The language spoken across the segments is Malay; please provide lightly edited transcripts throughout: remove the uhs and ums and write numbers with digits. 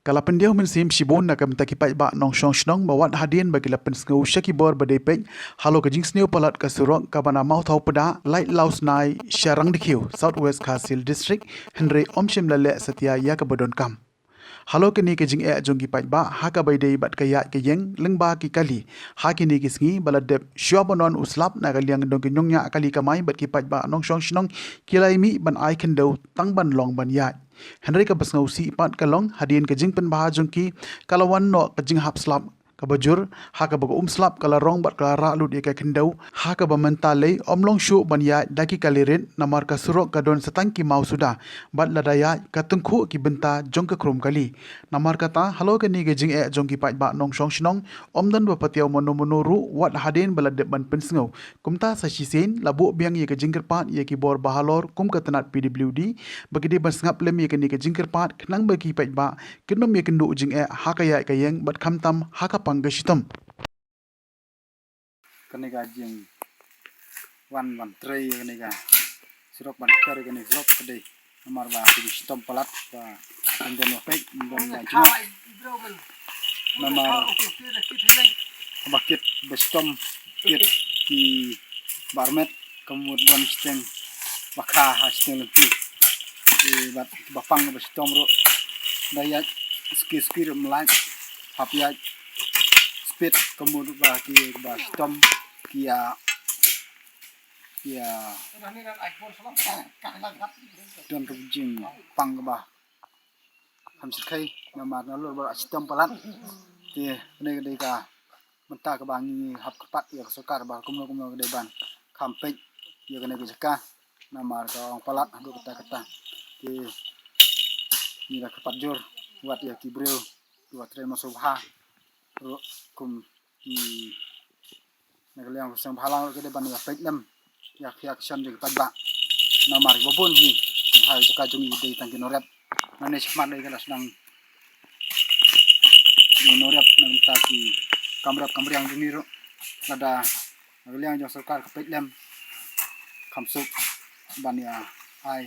Kalau pendiam mensim sibon nak mentaki pai ba nong shong shnong bawat hadien bagi lapen sngau syaki bor badepek halo ke jingsneu palat ka surok ka bana mau thau pada light laus nai syarang dikhiu southwest Khasil district Henry omshim lale setia ya ke bodon kam. Halo kini ke jing jonggi pai ba ha ka bai dei bat kaya ke yeng lengba ki kali ha kini ki sngi baladep shuabonon uslap na kaliang dong ki nyongnya kali kamai bat ki pai ba nong shong shnong kilai mi ban ai kendo tang ban long ban ya Henry ka basngau si pat kalong hadien ke jing pen baha jongki kalawan no ke jing hap slap ka bajur ha ka bago slap kala rong bat kala ra lut ye ka kendau ha ka bamentale omlong shu ban ya daki kalirin namar ka surok ka don setangki mau sudah bat ladaya ka tengku ki benta jong ka krum kali namar kata halo ka ni ge jing jong ki pat ba nong shong shnong omdan ba patiau mono ru wat hadien balade ban pensngau kumta sa shisen labu biang ye ka jingker pat ye ki bor bahalor kum ka tanat PWD bagi de ban sngap lem ye ka ni ka jingker pat knang bagi pat ba kenom ye kendu jing ha ka ya ka yeng bat khamtam ha ka panggashitam Kaniga jing wan trei kaniga sirok ban kare kani sirok kade nomor ba di stom palat ba dan opek dan cuma nomor bakit bestom kit di barmet kemudian steng bakha hasteng lebih di bat bapang bestom ro daya ski melaj hapia speed kemudian ba ki ba stom kia dan rujing pang ba hamsit kai nama nalur ba stom palat ti ne ka menta ka bangi hap kapat ya sokar ba kumno de ban kampek ya kene ka nama ka orang palat adu kata ti ni la kapat jur buat ya kibril buat tre masubha ro kum ki nagaliang sang halang ke depan ya pek nem ya action de padba namar bobon hi hai to ka jung de tang kinorep nane smart de kelas nang kinorep nang ta ki kamriang jumiro ada nagaliang jong sarkar ke pek lem kamsuk ban ya hai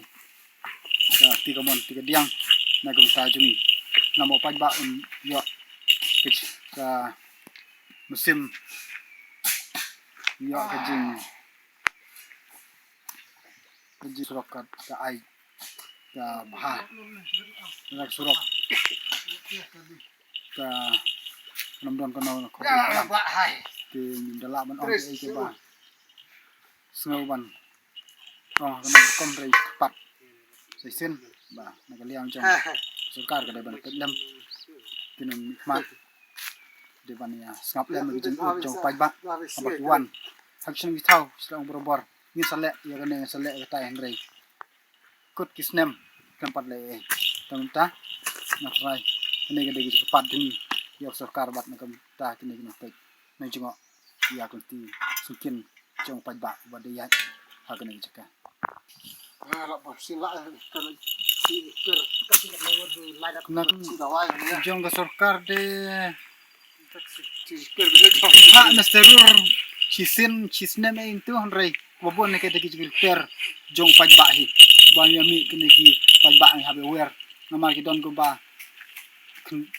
ya tiga diang nagum ta jumi namo padba yo ka musim yo kajing surok ka ai ka bah nak surok ka nomdon kono ko ti dala man on ke ba snow ban oh kana kom rei pat sen ba nagaliang jong surkar ka ban lem kinum mat de ban ya ngap lem jong pai ba abak wan action withau selang borobor ni sale ya kene sale kata Henry kut kisnem tempat le tamta natrai kene gede gitu cepat demi ya sarkar bat nakam ta kene pek na jingo ya kunti sukin jong pai ba badaya ha kene jaka la sila kan si per kasi ka lewat du lada na jong ga sarkar de ha nasterur chisnem itu Henry bobon ne kete kicil per jong pajba hi ba mi kene ki pajba hi habe wer nama ki don go ba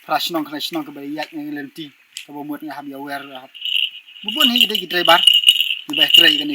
krashnong ke ba yak ngi lenti ka bo mut ngi habe wer bobon hi de ki driver di ba tray kene